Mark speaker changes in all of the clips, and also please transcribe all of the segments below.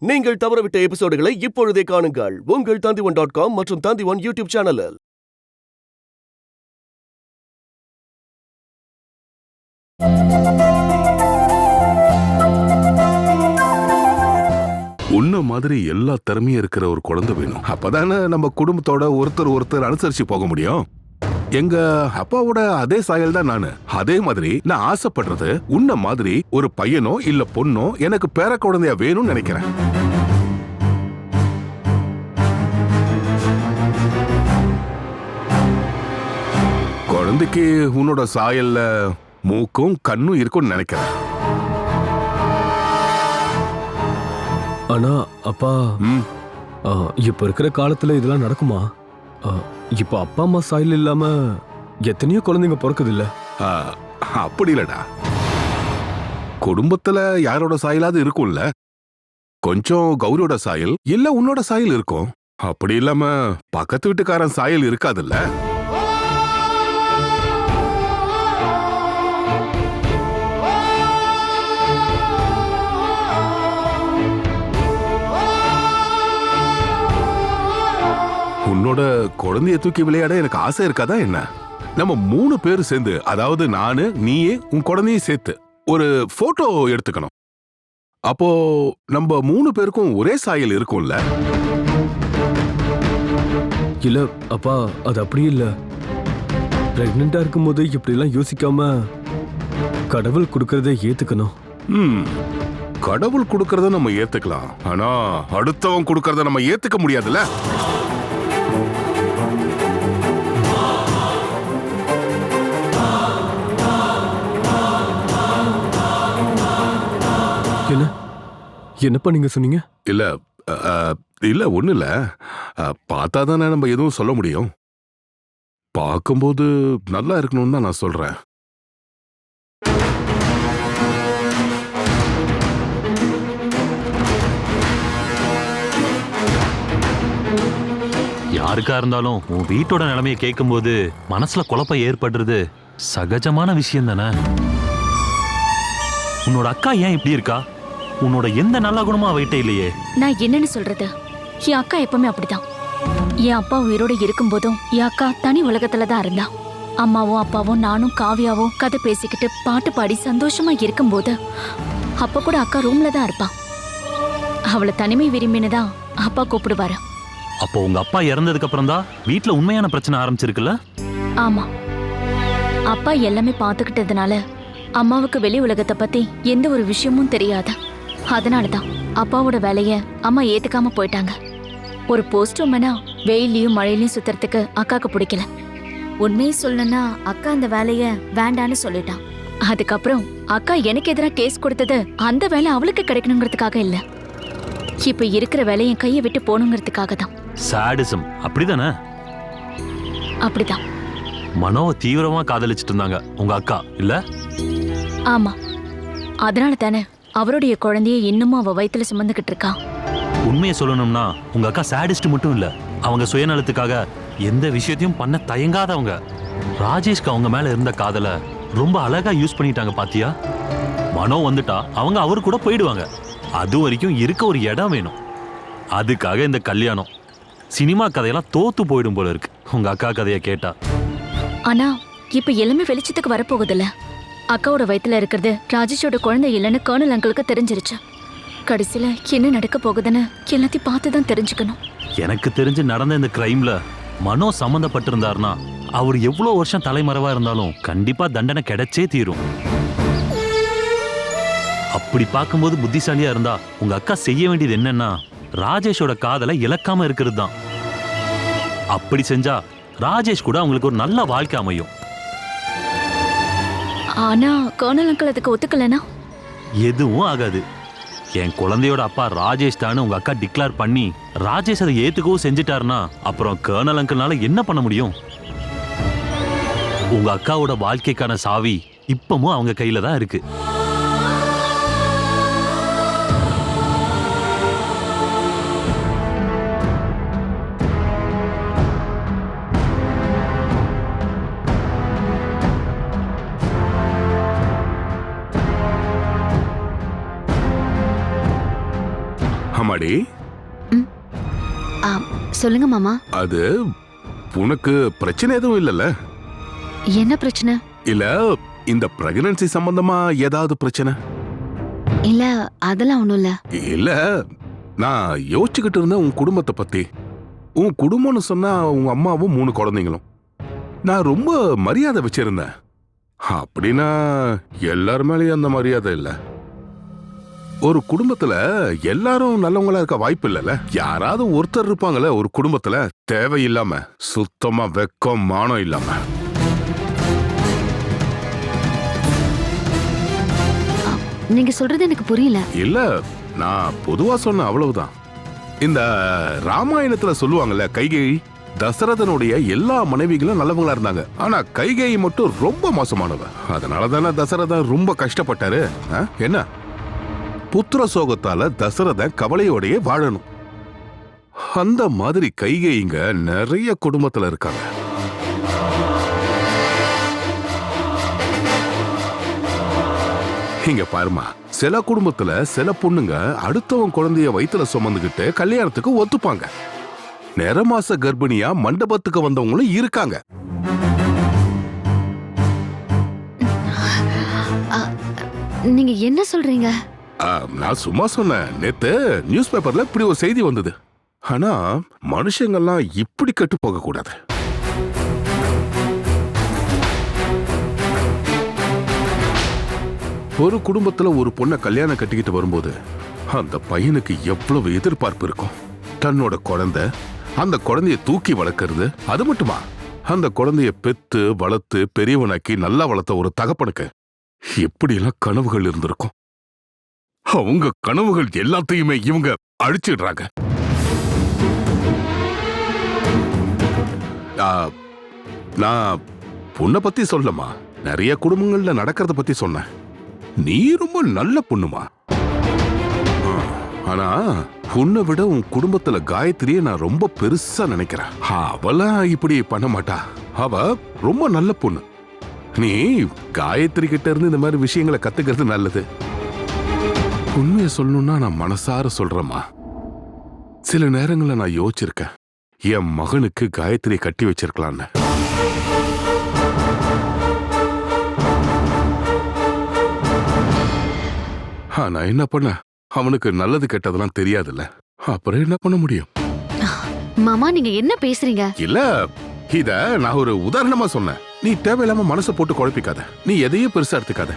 Speaker 1: நீங்கள் தவறவிட்ட எபிசோடுகளை இப்பொழுதே காணுங்கள் உங்கள் Tandivan.com மற்றும் Tandivan யூடியூப் சேனலில்.
Speaker 2: உன்ன மாதிரி எல்லா திறமையும் இருக்கிற ஒரு குழந்தை வேணும். அப்பதானே நம்ம குடும்பத்தோட ஒருத்தர் அனுசரிச்சு போக முடியும். எங்க அப்பாவோட அதே சாயல் தான் நானு. அதே மாதிரி நான் ஆசைப்படுறது உன்ன மாதிரி ஒரு பையனோ இல்ல பொண்ணோ எனக்கு பேர குழந்தையா வேணும்னு நினைக்கிறேன். குழந்தைக்கு உன்னோட சாயல்ல மூக்கும் கண்ணும் இருக்கும்னு நினைக்கிறேன்.
Speaker 3: ஆனா அப்பா, இப்ப இருக்கிற காலத்துல இதெல்லாம் நடக்குமா? இப்ப அப்பா அம்மா சாயல் இல்லாம எத்தனையோ குழந்தைங்க பிறக்குது இல்ல?
Speaker 2: அப்படி இல்லடா. குடும்பத்துல யாரோட சாயலாவது இருக்கும்ல. கொஞ்சம் கௌரியோட சாயல் இல்ல உன்னோட சாயல் இருக்கும். அப்படி இல்லாம பக்கத்து வீட்டுக்காரன் சாயல் இருக்காதுல்ல. உன்னோட குழந்தைய தூக்கி விளையாட எனக்கு ஆசை இருக்காதா என்ன? நம்ம 3 பேர் சேர்ந்து, அதாவது நானு, நீயே, உன் குழந்தையும் சேர்த்து ஒரு போட்டோ எடுத்துக்கணும். அப்போ நம்ம 3 பேருக்கும் ஒரே சாயல் இருக்கும்ல.
Speaker 3: இல்ல அப்பா, அது அப்படி இல்ல. பிரெக்னெண்டா இருக்கும்போது இப்படி எல்லாம் யோசிக்காம கடவுள் கொடுக்கறதை ஏத்துக்கணும்.
Speaker 2: கடவுள் கொடுக்கறத நம்ம ஏத்துக்கலாம், ஆனா அடுத்தவன் கொடுக்கறத நம்ம ஏத்துக்க முடியாதுல்ல.
Speaker 3: என்னப்பா நீங்க சொன்னீங்க?
Speaker 2: இல்ல இல்ல ஒண்ணு இல்ல. பார்த்தாதானே நம்ம எதுவும் சொல்ல முடியும். பார்க்கும்போது நல்லா இருக்கணும்னு தான் நான் சொல்றேன்.
Speaker 4: யாருக்கா இருந்தாலும் உன் வீட்டோட நிலைமையை கேட்கும்போது மனசுல குழப்பம் ஏற்படுறது சகஜமான விஷயம் தானே. உன்னோட அக்கா ஏன் இப்படி இருக்கா? உன்னோட எந்த நல்ல குணமா அவகிட்ட இல்லையே.
Speaker 5: நான் என்னன்னு சொல்றது? என் அக்கா எப்பவுமே அப்படிதான். என் அப்பா உயிரோட இருக்கும் போதும் என் அக்கா தனி உலகத்துல தான் இருந்தா. அம்மாவும் அப்பாவும் நானும் காவியாவும் கதை பேசிக்கிட்டு பாட்டு பாடி சந்தோஷமா இருக்கும்போது அப்ப கூட அக்கா ரூம்ல தான் இருப்பா. அவளை தனிமை விரும்பின்னு தான் அப்பா கூப்பிடுவாரு.
Speaker 4: அப்போ உங்க அப்பா இறந்ததுக்கு அப்புறம் தான் வீட்டுல உண்மையான பிரச்சனை ஆரம்பிச்சிருக்குல்ல?
Speaker 5: ஆமா, அப்பா எல்லாமே பாத்துக்கிட்டதுனால அம்மாவுக்கு வெளி உலகத்தை பத்தி எந்த ஒரு விஷயமும் தெரியாது. அதனாலதான் அப்பாவோட வேலைய அம்மா ஏத்துக்காம போயிட்டாங்க. ஒரு போஸ்ட் உமனா வெயிலையும் மழையிலையும் சுத்துறதுக்கு அக்காக்கு பிடிக்கல. உண்மையை சொல்லணும்னா அக்கா அந்த வேலைய வேண்டான்னு சொல்லிட்டான். அதுக்கப்புறம் அக்கா எனக்கு எதிராக கேஸ் கொடுத்தது அந்த வேலை அவளுக்கு கிடைக்கணுங்கிறதுக்காக இல்ல, இப்ப இருக்கிற வேலையை கையை விட்டு போகணுங்கிறதுக்காக தான்.
Speaker 4: சாடிசம் அப்படிதானே?
Speaker 5: அப்படிதான்.
Speaker 4: மனோவை தீவிரமா காதலிச்சிட்டு இருந்தாங்க உங்க அக்கா இல்ல?
Speaker 5: ஆமா, அதனால தானே அவருடைய குழந்தைய இன்னமும் அவ வயித்துல சுமந்துகிட்டு இருக்கா.
Speaker 4: உண்மையை சொல்லணும்னா உங்க அக்கா சாடிஸ்ட் மட்டும் இல்ல, அவங்க சுயநலத்துக்காக எந்த விஷயத்தையும் பண்ண தயங்காதவங்க. ராஜேஷ்க்கு அவங்க மேல இருந்த காதலை ரொம்ப அழகா யூஸ் பண்ணிட்டாங்க பாத்தியா? மனோ வந்துட்டா அவங்க அவரு கூட போயிடுவாங்க. அது வரைக்கும் இருக்க ஒரு இடம் வேணும். அதுக்காக இந்த கல்யாணம். சினிமா கதையெல்லாம் தோத்து போயிடும் போல இருக்கு உங்க அக்கா கதையை கேட்டா.
Speaker 5: ஆனா இப்ப எல்லாமே வெளிச்சத்துக்கு வரப்போகுதுல்ல. அக்காவோட வயித்துல இருக்கிறது ராஜேஷோட குழந்தை இல்லைன்னு கர்னல் அங்கிளுக்கு தெரிஞ்சிருச்சு. கடைசியில என்ன நடக்க போகுதுன்னு எல்லாத்தையும் பார்த்துதான் தெரிஞ்சுக்கணும்.
Speaker 4: எனக்கு தெரிஞ்சு நடந்த இந்த கிரைம்ல மனோ சம்பந்தப்பட்டிருந்தாருன்னா அவர் எவ்வளவு வருஷம் தலைமறைவா இருந்தாலும் கண்டிப்பா தண்டனை கிடைச்சே தீரும். அப்படி பார்க்கும்போது புத்திசாலியா இருந்தா உங்க அக்கா செய்ய வேண்டியது என்னன்னா ராஜேஷோட காதலை இழக்காம இருக்கிறது தான். அப்படி செஞ்சா ராஜேஷ் கூட அவங்களுக்கு ஒரு நல்ல வாழ்க்கை அமையும்.
Speaker 5: ஆனா கர்னல் அங்கிள் அதுக்கு ஒத்துக்கலனா
Speaker 4: எதுவும் ஆகாது. என் குழந்தையோட அப்பா ராஜேஷ் தானு உங்க அக்கா டிக்ளேர் பண்ணி ராஜேஷ் அதை ஏத்துக்கவும் செஞ்சுட்டாருன்னா அப்புறம் கர்னல் அங்கிள்னால என்ன பண்ண முடியும்? உங்க அக்காவோட வாழ்க்கைக்கான சாவி இப்பவும் அவங்க கையில தான் இருக்கு.
Speaker 2: அம்மாடி,
Speaker 6: சொல்லுங்க மாமா.
Speaker 2: அது உனக்கு பிரச்சனை எதுவும் இல்லைல்ல?
Speaker 6: என்ன பிரச்சனை?
Speaker 2: இல்ல இந்த பிரெக்னன்சி சம்பந்தமா ஏதாவது பிரச்சனை?
Speaker 6: இல்ல அதெல்லாம் ஒண்ணும் இல்ல.
Speaker 2: இல்ல, நான் யோசிச்சுக்கிட்டு இருந்தேன் உன் குடும்பத்தை பத்தி. உன் குடும்பம்னு சொன்னா உங்க அம்மாவும் 3 குழந்தைங்களும். நான் ரொம்ப மரியாதை வச்சிருந்தேன். அப்படின்னா எல்லார் மேலேயும் அந்த மரியாதை இல்ல. ஒரு குடும்பத்துல எல்லாரும் நல்லவங்களா இருக்க வாய்ப்பு இல்லைல்ல. யாராவது ஒருத்தர் இருப்பாங்கல்ல ஒரு குடும்பத்துல, தேவையில்லாம, சுத்தமா வெக்கம் மானம் இல்லாம.
Speaker 6: நீங்க சொல்றது எனக்கு புரியல.
Speaker 2: இல்ல, நான் பொதுவா சொன்ன அவ்வளவுதான். இந்த ராமாயணத்துல சொல்லுவாங்கல்ல, கைகேயி தசரதனுடைய எல்லா மனைவிகளும் நல்லவங்களா இருந்தாங்க, ஆனா கைகேயி மட்டும் ரொம்ப மோசமானவ. அதனாலதானே தசரதன் ரொம்ப கஷ்டப்பட்டாரு. என்ன புத்திர சோகத்தால தசரதன் கவலையோடயே வாழணும். அந்த மாதிரி கைகேயிங்க நிறைய குடும்பத்துல இருக்காங்க. இங்க பாருமா, சில குடும்பத்துல சில பொண்ணுங்க அடுத்தவன் குழந்தைய வயித்துல சுமந்துகிட்டு கல்யாணத்துக்கு ஒத்துப்பாங்க. நிறமாச கர்ப்பிணியா மண்டபத்துக்கு வந்தவங்களும் இருக்காங்க.
Speaker 6: நீங்க என்ன சொல்றீங்க?
Speaker 2: நான் சும்மா சொன்னேன். நேத்து நியூஸ் பேப்பர்ல இப்படி ஒரு செய்தி வந்தது. ஆனா மனுஷங்கள்லாம் இப்படி கெட்டு போக கூடாது. ஒரு குடும்பத்துல ஒரு பொண்ணை கல்யாணம் கட்டிக்கிட்டு வரும்போது அந்த பையனுக்கு எவ்வளவு எதிர்பார்ப்பு இருக்கும். தன்னோட குழந்தை, அந்த குழந்தைய தூக்கி வளர்க்கறது, அது மட்டுமா அந்த குழந்தைய பெத்து வளர்த்து பெரியவனாக்கி நல்லா வளர்த்த ஒரு தகப்பனுக்கு எப்படியெல்லாம் கனவுகள் இருந்திருக்கும். அவங்க கனவுகள் எல்லாத்தையுமே இவங்க அழிச்சிடுறாங்க. நான் பொண்ணை பத்தி சொல்லமா, நிறைய குடும்பங்கள்ல நடக்கிறத பத்தி சொன்னேன். நீ ரொம்ப நல்ல பொண்ணுமா. ஆனா உன்னை விட உன் குடும்பத்துல காயத்ரியை நான் ரொம்ப பெருசா நினைக்கிறேன். அவளா இப்படி பண்ண மாட்டா. அவ ரொம்ப நல்ல பொண்ணு. நீ காயத்ரி கிட்ட இருந்து இந்த மாதிரி விஷயங்களை கத்துக்கிறது நல்லது. உண்மையை சொல்லணும்னா நான் மனசார சொல்றேம்மா. சில நேரங்கள்ல நான் யோசிச்சிருக்கேன், என் மகனுக்கு காயத்ரியை கட்டி வச்சிருக்கலான்னு. நான் என்ன பண்ண, அவனுக்கு நல்லது கெட்டதெல்லாம் தெரியாதுல்ல. அப்புறம் என்ன பண்ண முடியும்?
Speaker 6: மாமா நீங்க என்ன பேசுறீங்க?
Speaker 2: இல்ல, இத நான் ஒரு உதாரணமா சொன்னேன். நீ தேவையில்லாம மனசை போட்டு குழப்பிக்காத. நீ எதையும் பெருசா எடுத்துக்காத.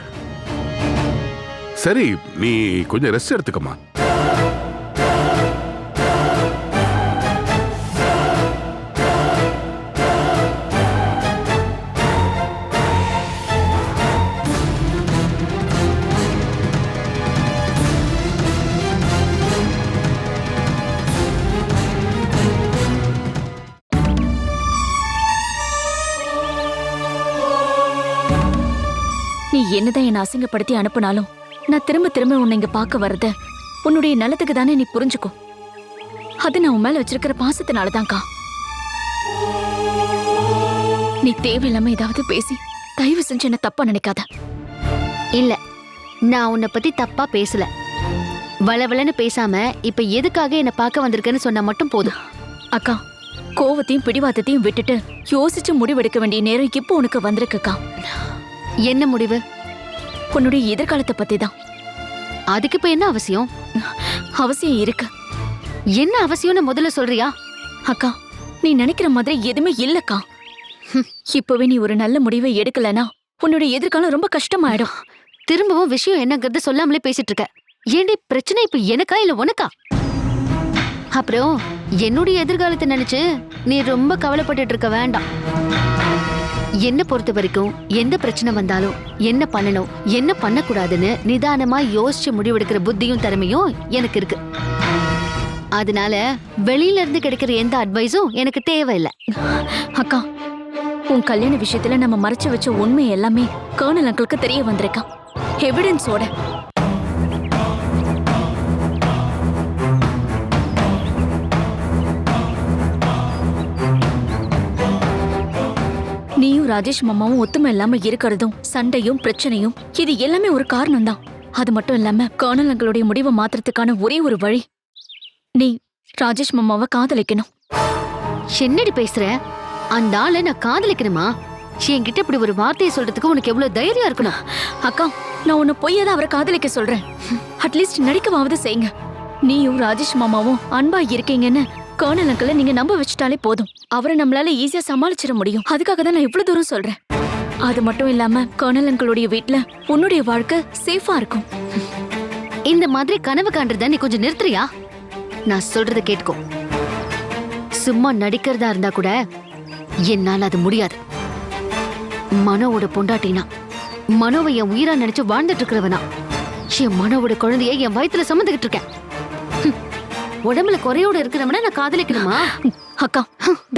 Speaker 2: சரி, நீ கொஞ்சம் ரெஸ்ட் எடுத்துக்கமா.
Speaker 5: நீ என்னதான் என்ன அசிங்கப்படுத்தி அனுப்புனாலும் நான் திரும்ப திரும்ப உன்னை இங்க பார்க்க வர்றது உன்னுடைய நல்லதுக்கு தானே. நீ புரிஞ்சுக்கோ. அது நான் உன் மேல வச்சிருக்கிற பாசத்தினாலதான்க்கா. நீ தேவையில்லாம ஏதாவது பேசி தயவு செஞ்சு என்ன தப்பா நினைக்காத.
Speaker 6: இல்ல, நான் உன்னை பத்தி தப்பா பேசல. வளவளன்னு பேசாம இப்ப எதுக்காக என்ன பார்க்க வந்திருக்கேன்னு சொன்னா மட்டும் போதும்.
Speaker 5: அக்கா, கோவத்தையும் பிடிவாதத்தையும் விட்டுட்டு யோசிச்சு முடிவெடுக்க வேண்டிய நேரம் இப்போ உனக்கு வந்திருக்குக்கா.
Speaker 6: என்ன முடிவு?
Speaker 5: உன்னுடைய எதிர்காலத்தை பத்தி தான்.
Speaker 6: அதுக்கு இப்ப என்ன அவசியம்?
Speaker 5: அவசியம் இருக்கு.
Speaker 6: என்ன அவசியம்னு முதல்ல சொல்றியா?
Speaker 5: அக்கா, நீ நினைக்கிற மாதிரி எதுவுமே இல்லக்கா. இப்பவே நீ ஒரு நல்ல முடிவை எடுக்கலனா உன்னுடைய எதிர்காலம் ரொம்ப கஷ்டமாயிடும்.
Speaker 6: திரும்பவும் விஷயம் என்னங்கறத சொல்லாமலே பேசிட்டு இருக்க. ஏண்டி பிரச்சனை இப்ப எனக்கா இல்ல உனக்கா? அப்புறம் என்னுடைய எதிர்காலத்தை நினைச்சு நீ ரொம்ப கவலைப்பட்டுட்டு இருக்க வேண்டாம். என்ன பொறுத்த வரைக்கும் எந்த பிரச்சனை வந்தாலும் என்ன பண்ணணும் என்ன பண்ணக்கூடாதுன்னு நிதானமா யோசிச்சு முடிவெடுக்கிற புத்தியும் திறமையும் எனக்கு இருக்கு. அதனால வெளியில இருந்து கிடைக்கிற எந்த அட்வைஸும் எனக்கு தேவையில்லை.
Speaker 5: அக்கா, உன் கல்யாண விஷயத்துல நம்ம மறைச்சு வச்ச உண்மை எல்லாமே கர்னல் அங்கிளுக்கு தெரிய வந்திருக்கா, எவிடன்ஸோட. நீயும் ராஜேஷ் மாமாவும் ஒத்துமை இல்லாம இருக்கிறதும் சண்டையும் பிரச்சனையும் இது எல்லாமே ஒரு காரணம் தான். அது மட்டும் இல்லாம கர்னல் அங்கிளுடைய முடிவை மாத்துறதுக்கான ஒரே ஒரு வழி நீ ராஜேஷ் மாமாவை காதலிக்கணும்.
Speaker 6: என்னடி பேசுற? அந்த ஆளை நான் காதலிக்கணுமா? என்கிட்ட இப்படி ஒரு வார்த்தையை சொல்றதுக்கு உனக்கு எவ்வளவு தைரியம் இருக்கணும்?
Speaker 5: அக்கா, நான் உன்னை பொய்யாதான் அவரை காதலிக்க சொல்றேன். அட்லீஸ்ட் நடிக்கவாவது செய்யுங்க. நீயும் ராஜேஷ் மாமாவும் அன்பா இருக்கீங்கன்னு கர்னல் அங்கிளை நீங்க நம்ப வச்சுட்டாலே போதும். அவரை நம்மளால ஈஸியா சமாளிச்சிட முடியும். அதுக்காக தான் நான் இவ்வளவு தூரம் சொல்றேன். அது மட்டும் இல்லாம கர்னல் அங்கிளுடைய வீட்ல உன்னுடைய வாழ்க்கை சேஃபா இருக்கும்.
Speaker 6: இந்த மாதிரி கனவு காண்றத நீ கொஞ்சம் நிறுத்துறியா? நான் சொல்றத கேட்கோ. சும்மா நடிக்கிறதா இருந்தா கூட என்னால அது முடியாது. மனோவோட பொண்டாட்டினா, மனோவை என் உயிரா நினைச்சு வாழ்ந்துட்டு இருக்கிறவனா, என் மனோவோட குழந்தைய என் வயித்துல சுமந்துகிட்டு இருக்கேன். உடம்புல குறையோட இருக்கிறவனா நான் காதலிக்கணுமா?
Speaker 5: அக்கா,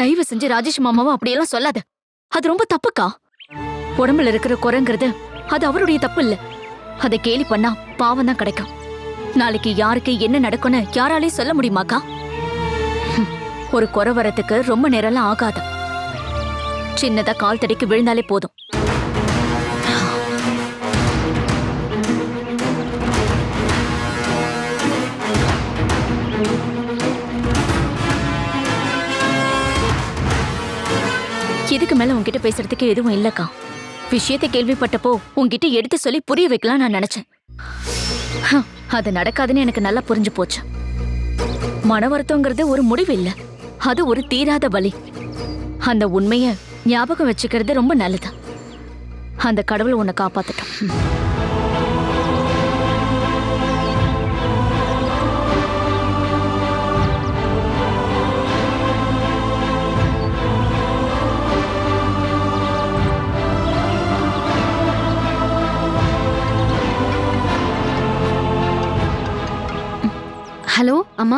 Speaker 5: தயவு செஞ்சு ராஜேஷ் மாமாவை அப்படியெல்லாம் சொல்லாத. அது ரொம்ப தப்புக்கா. உடம்புல இருக்கிற குறைங்கிறது அது அவருடைய தப்பு இல்ல. அதை கேலி பண்ணா பாவம் தான் கிடைக்கும். நாளைக்கு யாருக்கு என்ன நடக்கும்னு யாராலையும் சொல்ல முடியுமாக்கா? ஒரு குறை வரத்துக்கு ரொம்ப நேரம்லாம் ஆகாது. சின்னதா கால் தடிக்கு விழுந்தாலே போதும். இதுக்கு மேல உன்கிட்ட பேசுறதுக்கு எதுவும் இல்லக்கா. விஷயத்தை கேள்விப்பட்டப்போ உன்கிட்ட எடுத்து சொல்லி புரிய வைக்கலாம் நான் நினைச்சேன். அது நடக்காதுன்னு எனக்கு நல்லா புரிஞ்சு போச்சு. மன வருத்தங்கிறது ஒரு முடிவு இல்ல, அது ஒரு தீராத வலி. அந்த உண்மைய ஞாபகம் வச்சுக்கிறது ரொம்ப நல்லது. அந்த கடவுள் உன்னை காப்பாத்தட்டும்.
Speaker 6: ஹலோ அம்மா.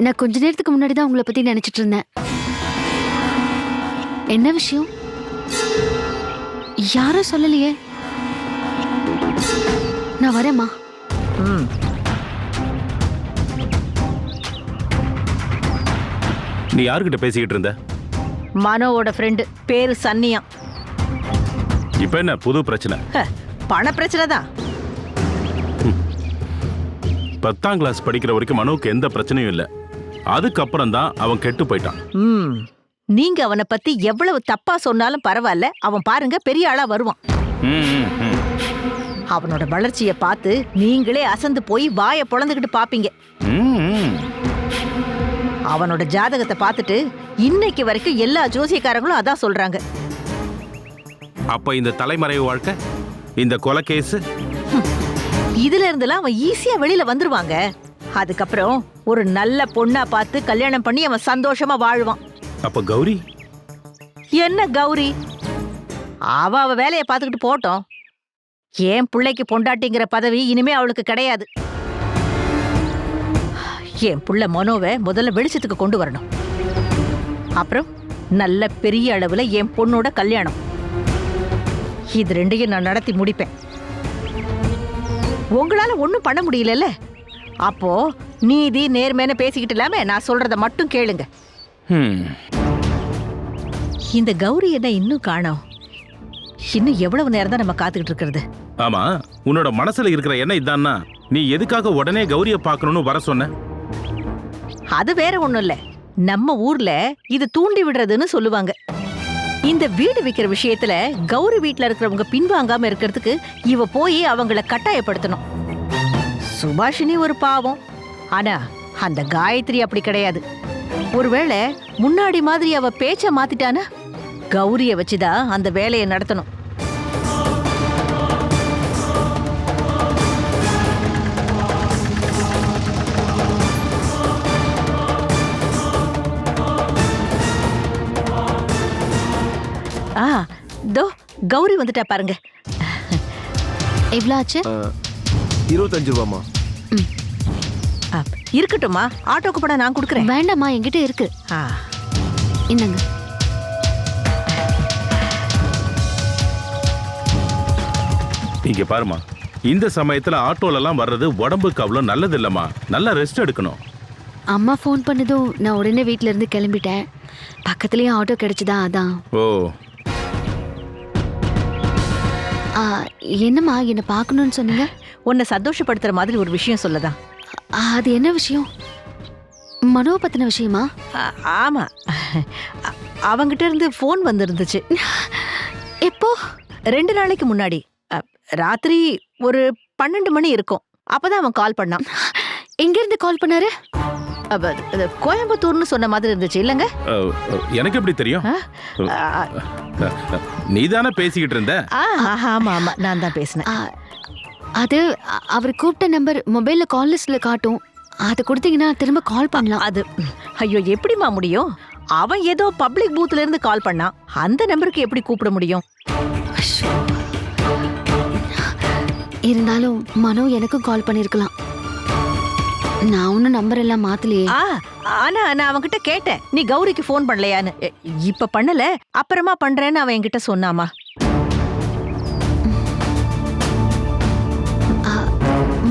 Speaker 6: நான் கொஞ்ச நேரத்துக்கு முன்னாடி தான் உங்களை பத்தி நினைச்சிட்டு இருந்தேன். என்ன விஷயம்? யாரும் சொல்லலையே. நான் வரேம்மா.
Speaker 7: நீ யாருக்கிட்ட பேசிக்கிட்டு இருந்த?
Speaker 8: மனோவோட ஃப்ரெண்டு, பேரு சன்னியா.
Speaker 7: இப்ப என்ன புது பிரச்சனை?
Speaker 8: பண பிரச்சனை தான்.
Speaker 7: 10ஆம் கிளாஸ் படிக்கிற வரைக்கும் மனோவுக்கு எந்த பிரச்சனையும் இல்ல. அதுக்கப்புறம் தான் அவன் கெட்டு போயிட்டான்.
Speaker 8: நீங்க அவனை பத்தி எவ்வளவு தப்பா சொன்னாலும் பரவாயில்ல, அவன் பாருங்க பெரிய ஆளா வருவான். அவனோட வளர்ச்சியை பார்த்து நீங்களே அசந்து போய் வாயை பொளந்துக்கிட்டு பாப்பீங்க. அவனோட ஜாதகத்தை பார்த்துட்டு இன்னைக்கு வரைக்கும் எல்லா ஜோசியக்காரங்களும் அதான் சொல்றாங்க.
Speaker 7: அப்ப இந்த தலைமறைவு வாழ்க்கை, இந்த கொலை கேஸ்,
Speaker 8: இதுல இருந்தெல்லாம் அவன் ஈஸியா வெளியில வந்துருவாங்க. அதுக்கப்புறம் ஒரு நல்ல பொண்ணா பார்த்து கல்யாணம் பண்ணி அவன் சந்தோஷமா வாழ்வான்.
Speaker 7: அப்ப கௌரி?
Speaker 8: என்ன கௌரி? அவ வேலையை பார்த்துக்கிட்டு போட்டோம். ஏன் பிள்ளைக்கு பொண்டாட்டிங்கிற பதவி இனிமே அவளுக்கு கிடையாது. என் புள்ள மனோவை முதல்ல வெளிச்சத்துக்கு கொண்டு வரணும். அப்புறம் நல்ல பெரிய அளவுல என் பொண்ணோட கல்யாணம். இது ரெண்டையும் நான் நடத்தி முடிப்பேன். உங்களால ஒண்ணும் பண்ண முடியலல்ல, அப்போ நீதி நேர்மைன்னு பேசிக்கிட்டு இல்லாம நான் சொல்றத மட்டும் கேளுங்க. இந்த கௌரி என்ன இன்னும் காணோம்? இன்னும் எவ்வளவு நேரம் தான் நம்ம காத்துக்கிட்டு இருக்கிறது?
Speaker 7: ஆமா, உன்னோட மனசுல இருக்கிற எண்ணம் இதான்னா நீ எதுக்காக உடனே கௌரிய பார்க்கணும்னு வர சொன்ன?
Speaker 8: அது வேற ஒண்ணும் இல்ல, நம்ம ஊர்ல இது தூண்டி விடுறதுன்னு சொல்லுவாங்க. இந்த வீடு விக்கிற விஷயத்துல கௌரி வீட்டுல இருக்கிறவங்க பின்வாங்காம இருக்கிறதுக்கு இவ போய் அவங்கள கட்டாயப்படுத்தணும். சுபாஷினி ஒரு பாவம், ஆனா அந்த காயத்ரி அப்படி கிடையாது. ஒருவேளை முன்னாடி மாதிரி அவ பேச்ச மாத்திட்டானா கௌரிய வச்சுதான் அந்த வேலையை நடத்தணும். தோ கௌரி வந்துட்டா பாருங்க.
Speaker 6: எவ்வளவு ஆச்சு?
Speaker 1: 25 ரூபாமா.
Speaker 8: இருக்கட்டும்மா, ஆட்டோக்கு பணம் நான் கொடுக்குறேன்.
Speaker 6: வேண்டாம்மா, என்கிட்ட இருக்கு. என்னங்க?
Speaker 7: இங்க பாருமா, இந்த சமயத்துல ஆட்டோல எல்லாம் வர்றது உடம்புக்கு அவ்வளவு நல்லது இல்லம்மா. நல்லா ரெஸ்ட் எடுக்கணும்.
Speaker 6: அம்மா ஃபோன் பண்ணதும் நான் உடனே வீட்ல இருந்து கிளம்பிட்டேன். பக்கத்துலயே ஆட்டோ கிடைச்சதா, அதான்.
Speaker 7: ஓ,
Speaker 6: என்னம்மா என்ன பார்க்கணும்னு சொன்னீங்க?
Speaker 8: உன்னை சந்தோஷப்படுத்துற மாதிரி ஒரு விஷயம் சொல்லதான்.
Speaker 6: அது என்ன விஷயம்? மனோ பத்தின விஷயமா?
Speaker 8: ஆமா, அவங்கிட்ட இருந்து ஃபோன் வந்திருந்துச்சு.
Speaker 6: எப்போ?
Speaker 8: 2 நாளைக்கு முன்னாடி ராத்திரி ஒரு 12 மணி இருக்கும். அப்பதான் அவன் கால் பண்ணான்.
Speaker 6: எங்க இருந்து கால் பண்ணாரு?
Speaker 8: அது கோயம்புத்தூர்னு சொன்ன மாதிரி இருந்துச்சு இல்லங்க?
Speaker 7: எனக்கு எப்படி தெரியும்? நீதானே பேசிக்கிட்டு இருந்த?
Speaker 8: ஆமா ஆமா, நான் தான் பேசினேன்.
Speaker 6: அது அவர் கூப்பிட்ட நம்பர் மொபைல்ல கால் லிஸ்ட்ல காட்டும். அதை கொடுத்தீங்கன்னா திரும்ப கால் பண்ணலாம்.
Speaker 8: அது ஐயோ, எப்படிமா முடியும்? அவன் ஏதோ பப்ளிக் பூத்ல இருந்து கால் பண்ணான். அந்த நம்பருக்கு எப்படி கூப்பிட முடியும்?
Speaker 6: இருந்தாலும் மனோ எனக்கும் கால் பண்ணிருக்கலாம். நான் ஒன்னும் நம்பர் எல்லாம் மாத்தலையே.
Speaker 8: ஆனா நான் அவன்கிட்ட கேட்டேன், நீ கௌரிக்கு ஃபோன் பண்ணலையான்னு. இப்ப பண்ணல, அப்புறமா பண்றேன்னு அவன் என்கிட்ட சொன்னாமா.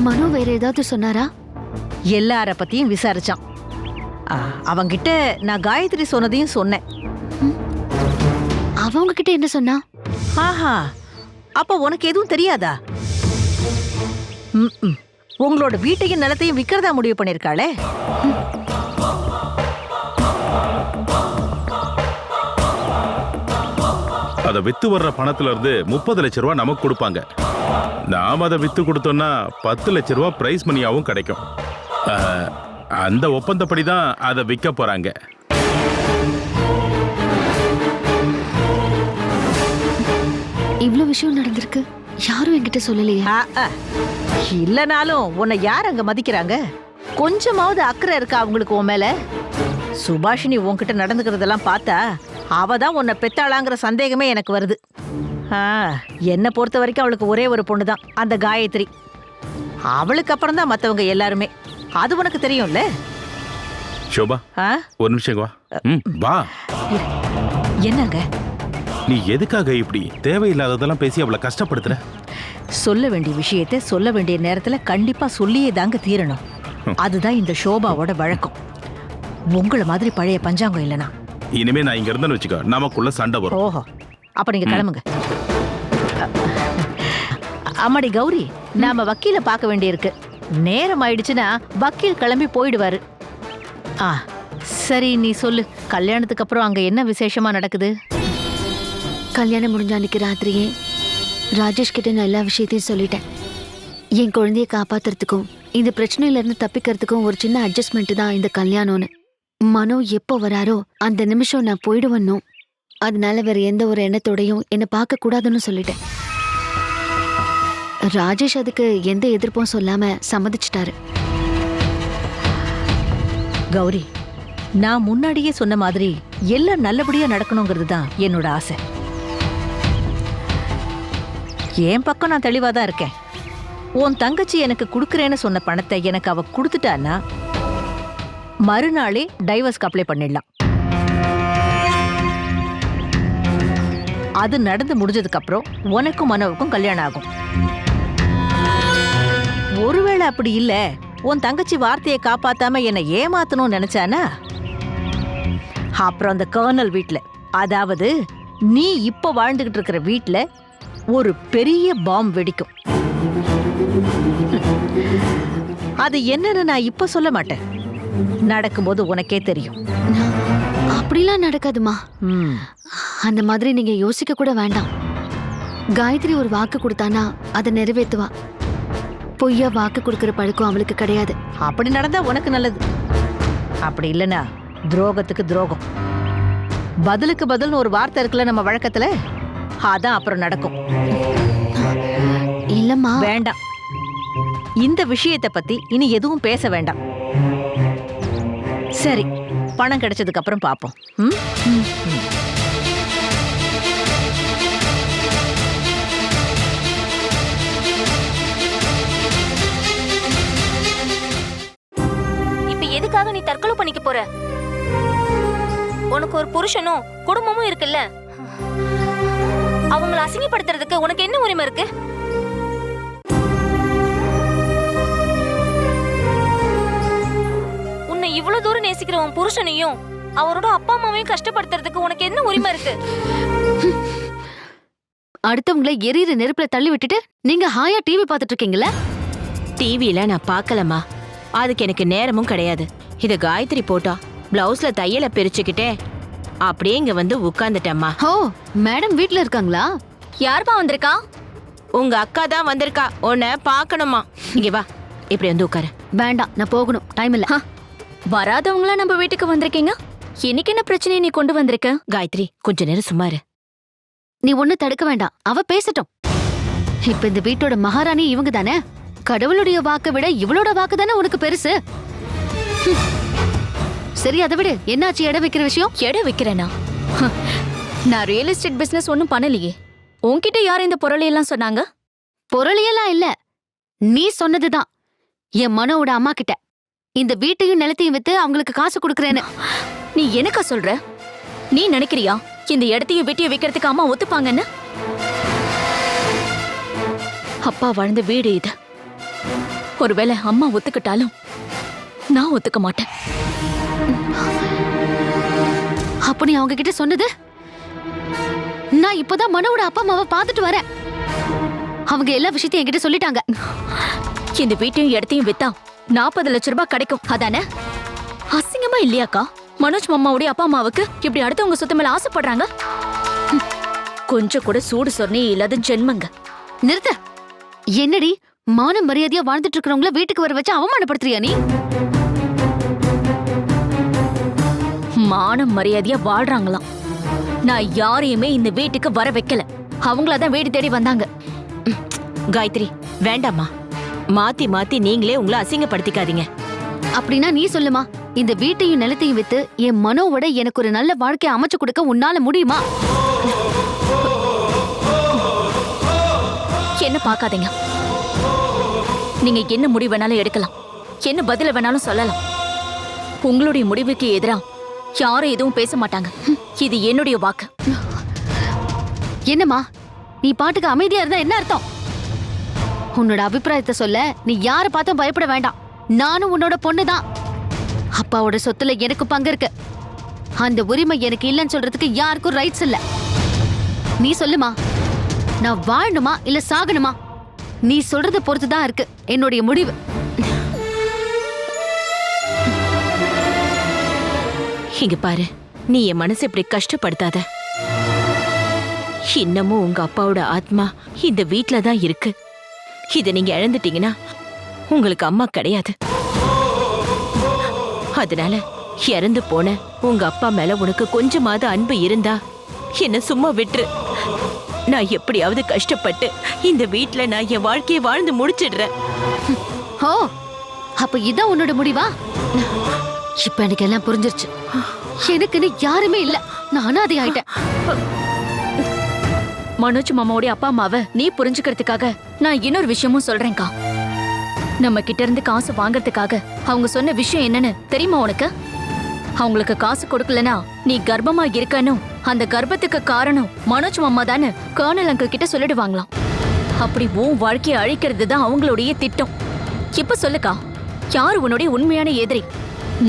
Speaker 6: மனோ வேற ஏதாவது சொன்னாரா?
Speaker 8: எல்லார பத்தியும் விசாரிச்சான். அவங்கிட்ட நான் காயத்ரி சொன்னதையும் சொன்னேன்.
Speaker 6: அவங்க கிட்ட என்ன சொன்னா?
Speaker 8: ஆஹா, அப்ப உனக்கு எதுவும் தெரியாதா? உங்களோட வீட்டையும் நிலத்தையும் விக்கிறதா முடிவு பண்ணிருக்காளே.
Speaker 7: அதை வித்து வர்ற பணத்துல இருந்து 30 லட்ச ரூபா நமக்கு கொடுப்பாங்க. நாம அதை வித்து கொடுத்தோம்னா 10 லட்ச ரூபா பிரைஸ் மணியாவும் கிடைக்கும். அந்த ஒப்பந்தப்படி தான் அதை விற்க போறாங்க.
Speaker 6: இவ்ளோ விஷயம் நடந்திருக்கு, யாரும் என்கிட்ட சொல்லலையே.
Speaker 8: இல்லனாலும் உன்னை யார் அங்க மதிக்கிறாங்க? கொஞ்சமாவது அக்கறை இருக்கா அவங்களுக்கு உன் மேல? சுபாஷினி உன்கிட்ட நடந்துக்கிறதெல்லாம் பார்த்தா அவதான் உன்னை பெத்தாளாங்கிற சந்தேகமே எனக்கு வருது. என்னை பொறுத்த வரைக்கும் அவளுக்கு ஒரே ஒரு பொண்ணு தான், அந்த காயத்ரி. அவளுக்கு அப்புறம் தான் மத்தவங்க எல்லாருமே. அது உனக்கு தெரியும்ல.
Speaker 7: ஷோபா, ஒரு நிமிஷம் வா. வா.
Speaker 8: என்னங்க
Speaker 7: நீ எதுக்காக இப்படி தேவையில்லாததெல்லாம் பேசி அவளை கஷ்டப்படுத்துற?
Speaker 8: சொல்ல வேண்டிய விஷயத்தை சொல்ல வேண்டிய நேரத்துல கண்டிப்பா சொல்லியே தாங்க தீரணும். அதுதான் இந்த ஷோபாவோட வழக்கம். உங்களை மாதிரி பழைய பஞ்சாங்கம் இல்லனா.
Speaker 7: இனிமே நான் இங்க இருந்தேன்னு வச்சுக்கோ, நமக்குள்ள சண்டை வரும்.
Speaker 8: ஓஹோ, அப்ப நீங்க கிளம்புங்க. அம்மாடி கௌரி, நாம வக்கீல பார்க்க வேண்டியிருக்கு. நேரம் ஆயிடுச்சுன்னா வக்கீல் கிளம்பி போயிடுவாரு. சரி, நீ சொல்லு, கல்யாணத்துக்கு அப்புறம் அங்க என்ன விசேஷமா நடக்குது?
Speaker 6: கல்யாணம் முடிஞ்ச அன்னைக்கு ராத்திரியே ராஜேஷ் கிட்ட நான் எல்லா விஷயத்தையும் சொல்லிட்டேன். என் குழந்தைய காப்பாத்துறதுக்கும் இந்த பிரச்சனையில இருந்து தப்பிக்கிறதுக்கும் ஒரு சின்ன அட்ஜஸ்ட்மெண்ட் தான் இந்த கல்யாணம்னு. மனோ எப்போ வராரோ அந்த நிமிஷம் நான் போயிடுவனும். அதனால வேற எந்த ஒரு எண்ணத்தோடையும் என்னை பார்க்க கூடாதுன்னு சொல்லிட்டேன். ராஜேஷ் அதுக்கு எந்த எதிர்ப்பும் சொல்லாம சம்மதிச்சிட்டாரு.
Speaker 8: கௌரி, நான் முன்னாடியே சொன்ன மாதிரி எல்லாம் நல்லபடியா நடக்கணுங்கிறது தான் என்னோட ஆசை. என் பக்கம் நான் தெளிவாதான் இருக்கேன். உன் தங்கச்சி எனக்கு கொடுக்கறேன்னு சொன்ன பணத்தை எனக்கு அவ கொடுத்துட்டான்னா மறுநாளே டைவர்ஸ்க்கு அப்ளை பண்ணிடலாம். அது நடந்து முடிஞ்சதுக்கு அப்புறம் உனக்கும் மனோவுக்கும் கல்யாணம் ஆகும். ஒருவேளை அப்படி இல்ல, உன் தங்கச்சி வார்த்தையை காப்பாத்தாம என்னை ஏமாத்தணும்னு நினைச்சானா, அப்புறம் அந்த கர்னல் வீட்ல, அதாவது நீ இப்ப வாழ்ந்துகிட்டு இருக்கிற வீட்ல ஒரு பெரிய பாம்பு வெடிக்கும். அது என்னன்னு நான் இப்ப சொல்ல மாட்டேன். நடக்கும்போது உனக்கே தெரியும்.
Speaker 6: அப்படிலாம் நடக்காதுமா. அந்த மாதிரி நீங்க யோசிக்க கூட வேண்டாம். காயத்ரி ஒரு வாக்கு கொடுத்தானா அதை நிறைவேற்றுவா. பொய்யா வாக்கு கொடுக்கிற பழக்கம் அவளுக்கு கிடையாது.
Speaker 8: அப்படி நடந்தா உனக்கு நல்லது. அப்படி இல்லைன்னா துரோகத்துக்கு துரோகம். பதிலுக்கு பதில்னு ஒரு வார்த்தை இருக்குல்ல நம்ம வழக்கத்துல, அதான் அப்புறம் நடக்கும்.
Speaker 6: இல்லம்மா,
Speaker 8: வேண்டாம். இந்த விஷயத்தை பத்தி இனி எதுவும் பேச வேண்டாம். சரி, பணம் கிடைச்சதுக்கு அப்புறம் பாப்போம்.
Speaker 5: இப்ப எதுக்காக நீ தற்கொலை பண்ணிக்க போற? உனக்கு ஒரு புருஷனும் குடும்பமும் இருக்குல்ல. அவங்கள அசிங்கப்படுத்துறதுக்கு உனக்கு என்ன உரிமை இருக்கு? உன்னை இவ்வளவு தூரம் நேசிக்கிற உன் புருஷனையும் அவரோட அப்பா அம்மாவையும் கஷ்டப்படுத்துறதுக்கு உனக்கு என்ன உரிமை இருக்கு?
Speaker 6: அடுத்தவங்களை எரியிற நெருப்புல தள்ளி விட்டுட்டு நீங்க ஹாயா டிவி பார்த்துட்டு இருக்கீங்களா?
Speaker 9: டிவில நான் பார்க்கலமா. அதுக்கு எனக்கு நேரமும் கிடையாது. இத காயத்ரி போட்டா பிளவுஸ்ல தையலை பிரிச்சுக்கிட்டே அப்படியே இங்க வந்து உட்கார்ந்துட்டேம்மா.
Speaker 6: ஓ மேடம் வீட்ல இருக்காங்களா?
Speaker 5: யாருப்பா வந்திருக்கா?
Speaker 9: உங்க அக்கா தான் வந்திருக்கா, உன்னை பார்க்கணுமா. இங்க வா, இப்படி வந்து உட்காரு.
Speaker 6: வேண்டாம், நான் போகணும், டைம் இல்ல.
Speaker 5: வராதவங்களா நம்ம வீட்டுக்கு வந்திருக்கீங்க. இன்னைக்கு என்ன பிரச்சனையை நீ கொண்டு வந்திருக்க?
Speaker 9: காயத்ரி கொஞ்ச நேரம் சும்மா இரு.
Speaker 6: நீ ஒண்ணு தடுக்க வேண்டாம், அவ பேசட்டும். இப்ப இந்த வீட்டோட மகாராணி இவங்க தானே. கடவுளுடைய வாக்கை விட இவளோட வாக்கு தானே உனக்கு பெருசு. சரி அதை விடு, என்னாச்சு இடம் வைக்கிற விஷயம்?
Speaker 5: எடை வைக்கிறேனா? நான் ரியல் எஸ்டேட் பிசினஸ் ஒன்னும் பண்ணலையே. உன்கிட்ட யார் இந்த பொருளையெல்லாம் சொன்னாங்க?
Speaker 6: பொருளையெல்லாம் இல்ல, நீ சொன்னதுதான். என் மனோவோட அம்மா கிட்ட இந்த வீட்டையும் நிலத்தையும் வித்து அவங்களுக்கு காசு கொடுக்கறேன்னு.
Speaker 5: நீ எனக்கா சொல்ற? நீ நினைக்கிறியா இந்த இடத்தையும் வீட்டையும் விக்கிறதுக்கு அம்மா ஒத்துப்பாங்கன்னு? அப்பா வாழ்ந்த வீடு இது. ஒருவேளை அம்மா ஒத்துக்கிட்டாலும் நான் ஒத்துக்க மாட்டேன்.
Speaker 6: அப்ப நீ அவங்க கிட்ட சொன்னது? நான் இப்பதான் மனோட அப்பா அம்மாவை பார்த்துட்டு வரேன். அவங்க எல்லா விஷயத்தையும் என்கிட்ட சொல்லிட்டாங்க.
Speaker 5: இந்த வீட்டையும் இடத்தையும் வித்தா 40 லட்சம் ரூபாய் கிடைக்கும், அதானே? அசிங்கமா இல்லையாக்கா? மனோஜ் மாமாவுடைய அப்பா அம்மாவுக்கு இப்படி அடுத்தவங்க சொத்து மேல ஆசைப்படுறாங்க. கொஞ்சம் கூட சூடு சொன்னே இல்லாத ஜென்மங்க.
Speaker 6: நிறுத்த. என்னடி மான மரியாதையா வாழ்ந்துட்டு இருக்கிறவங்கள வீட்டுக்கு வர வச்சு அவமானப்படுத்துறியா நீ?
Speaker 5: மான மரியாதையா வாழ்றாங்களாம். நான் யாரையுமே இந்த வீட்டுக்கு வர வைக்கல. அவங்களாதான் வீடு தேடி வந்தாங்க.
Speaker 9: காயத்ரி வேண்டாம்மா, மாத்தி மாத்தி நீங்களே உங்களை அசிங்கப்படுத்திக்காதீங்க.
Speaker 6: அப்படின்னா நீ சொல்லுமா, இந்த வீட்டையும் நிலத்தையும் வித்து என் மனோவோட எனக்கு ஒரு நல்ல வாழ்க்கையை அமைச்சு கொடுக்க உன்னால முடியுமா?
Speaker 5: என்ன பார்க்காதீங்க. நீங்க என்ன முடிவு வேணாலும் எடுக்கலாம், என்ன பதில வேணாலும் சொல்லலாம். உங்களுடைய முடிவுக்கு எதிரா யாரும் எதுவும் பேச மாட்டாங்க. இது என்னுடைய வாக்கு.
Speaker 6: என்னம்மா நீ பாட்டுக்கு அமைதியா இருந்தா என்ன அர்த்தம்? உன்னோட அபிப்பிராயத்தை சொல்ல நீ யாரை பார்த்தும் பயப்பட வேண்டாம். நானும் உன்னோட பொண்ணுதான். அப்பாவோட சொத்துல எனக்கு பங்கு இருக்கு. அந்த உரிமை எனக்கு இல்லைன்னு சொல்றதுக்கு யாருக்கும் ரைட்ஸ் இல்ல. நீ சொல்லுமா, நான் வாழணுமா இல்ல சாகணுமா? நீ சொல்றத பொறுத்துதான் இருக்கு என்னுடைய முடிவு.
Speaker 9: இங்க பாரு, நீ என் மனசை இப்படி கஷ்டப்படுத்தாத. இன்னமும் உங்க அப்பாவோட ஆத்மா இந்த வீட்ல தான் இருக்கு. இத நீங்க இழந்துட்டீங்கன்னா உங்களுக்கு அம்மா கிடையாது. அதனால இறந்து போன உங்க அப்பா மேல உனக்கு கொஞ்சமாவது அன்பு இருந்தா என்ன சும்மா விட்டுரு. நான் எப்படியாவது கஷ்டப்பட்டு இந்த வீட்ல நான் என் வாழ்க்கையை வாழ்ந்து முடிச்சிடுறேன்.
Speaker 6: ஓ, அப்ப இதான் உன்னோட முடிவா? இப்ப எனக்கு எல்லாம் புரிஞ்சிருச்சு. எனக்குன்னு யாருமே இல்ல, நான் அனாதை ஆயிட்டேன்.
Speaker 5: மனோஜ் மாமாவுடைய அப்பா அம்மாவை நீ புரிஞ்சுக்கிறதுக்காக நான் இன்னொரு விஷயமும் சொல்றேன்க்கா. நம்ம கிட்ட இருந்து காசு வாங்கறதுக்காக அவங்க சொன்ன விஷயம் என்னன்னு தெரியுமா உனக்கு? அவங்களுக்கு காசு கொடுக்கலனா நீ கர்ப்பமா இருக்கணும், அந்த கர்ப்பத்துக்கு காரணம் மனோஜ் மாமா தானே கர்னல் அங்கிள் கிட்ட சொல்லிடுவாங்களாம். அப்படி உன் வாழ்க்கையை அழிக்கிறது தான் அவங்களுடைய திட்டம். இப்ப சொல்லுக்கா, யாரு உன்னுடைய உண்மையான எதிரி?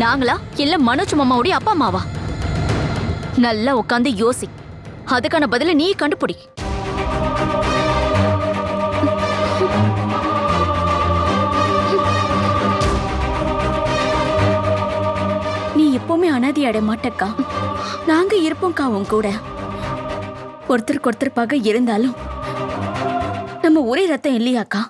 Speaker 5: நாங்களா இல்ல மனோஜ் மாமாவுடைய அப்பா அம்மாவா? நல்லா உட்காந்து யோசி, அதுக்கான பதில நீ கண்டுபிடி. நீ எப்பவுமே அனாதை அடைய மாட்டக்கா. நாங்க இருப்போம்க்கா உன் கூட. ஒருத்தருக்கு ஒருத்தர் பகை இருந்தாலும் நம்ம ஒரே ரத்தம் இல்லையாக்கா?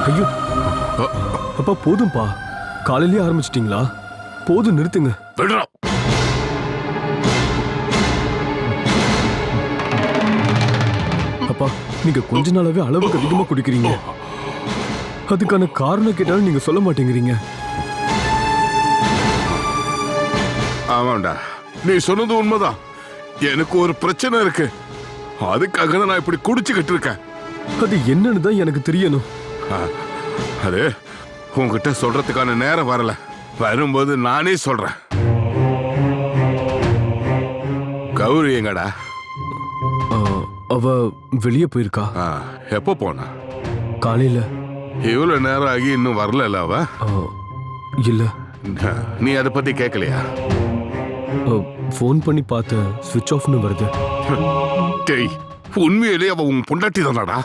Speaker 3: ஐயோ அப்பா, போதும்பா. காலையிலேயே ஆரம்பிச்சிட்டீங்களா? போதும், நிறுத்துங்க.
Speaker 2: விடுறா.
Speaker 3: அப்பா, நீங்க கொஞ்ச நாளாவே அளவுக்கு அதிகமா குடிக்கிறீங்க. அதுக்கான காரணம் கேட்டாலும் நீங்க சொல்ல மாட்டேங்கிறீங்க.
Speaker 2: ஆமாண்டா, நீ சொன்னது உண்மைதான். எனக்கு ஒரு பிரச்சனை இருக்கு, அதுக்காக தான் நான் இப்படி குடிச்சுக்கிட்டு இருக்கேன்.
Speaker 3: அது என்னன்னு தான் எனக்கு தெரியணும்.
Speaker 2: அது உங்ககிட்ட சொல்றதுக்கான நேரம் வரல, வரும்போது நானே சொல்றேன். கௌரி எங்கடா?
Speaker 3: அவ வெளியே போயிருக்கா.
Speaker 2: எப்போ போனா?
Speaker 3: காலையில.
Speaker 2: இவ்வளவு நேரம் ஆகி இன்னும் வரல அவ?
Speaker 3: இல்ல.
Speaker 2: நீ அதை பத்தி கேட்கலையா?
Speaker 3: ஃபோன் பண்ணி பார்த்த, ஸ்விட்ச் ஆஃப்னு வருது.
Speaker 2: டேய், உண்மையிலே அவ உன் பொண்டாட்டி தானாடா?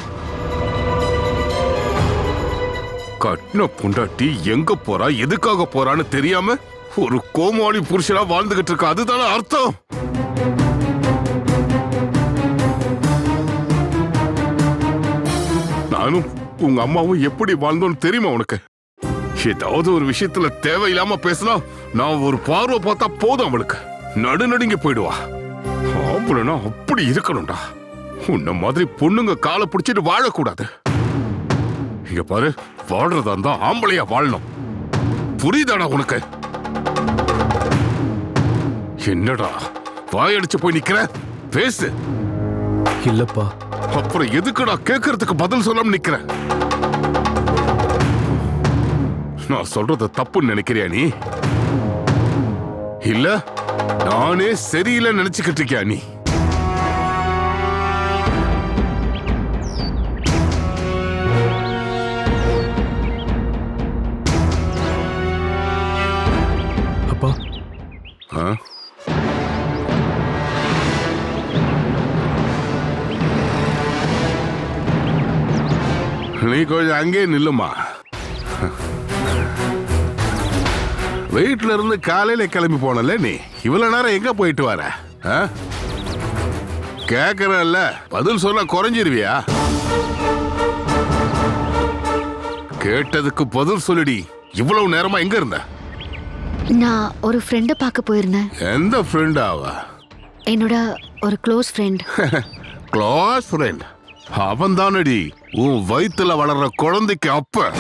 Speaker 2: கட்டின பொண்டாட்டி எங்க போறா, எதுக்காக போறான்னு தெரியாம ஒரு கோமாளி புருஷனா வாழ்ந்துகிட்டு இருக்க, அதுதானே அர்த்தம்? நானும் உங்க அம்மாவும் எப்படி வாழ்ந்தோம்னு தெரியுமா உனக்கு? ஏதாவது ஒரு விஷயத்துல தேவையில்லாம பேசினா நான் ஒரு பார்வை பார்த்தா போதும் அவளுக்கு நடுநடுங்கி போயிடுவா. ஆம்பளைனா அப்படி இருக்கணும்டா. உன்ன மாதிரி பொண்ணுங்க காலை பிடிச்சிட்டு வாழக்கூடாது. இங்க பாரு, வாழ்றதா இருந்தா ஆம்பளையா வாழணும். புரியுதாடா உனக்கு? என்னடா வாயடிச்சு போய் நிக்கிற? பேசு.
Speaker 3: இல்லப்பா.
Speaker 2: அப்புறம் எதுக்குடா கேட்கறதுக்கு பதில் சொல்லாம நிக்கிற? நான் சொல்றது தப்புன்னு நினைக்கிறியா நீ? இல்ல நானே சரியில்லை நினைச்சுக்கிட்டு இருக்கியா நீ?
Speaker 3: அப்பா.
Speaker 2: நீ கொஞ்சம் அங்கே நில்லுமா. வீட்டுல இருந்து காலையில கிளம்பி போனல நீ, இவ்வளவு நேரம் எங்க போயிட்டு வர? கேக்குறல்ல, பதில் சொல்ல குறைஞ்சிருவியா? கேட்டதுக்கு பதில் சொல்லிடி. இவ்வளவு நேரமா எங்க இருந்த?
Speaker 6: நான் ஒரு ஃப்ரெண்ட பார்க்க போயிருந்தேன்.
Speaker 2: எந்த ஃப்ரெண்ட்? அவ
Speaker 6: என்னோட ஒரு க்ளோஸ் ஃப்ரெண்ட்.
Speaker 2: Close friend? அவன் தானடி உன் வயித்துல வளர்ற குழந்தைக்கு அப்ப.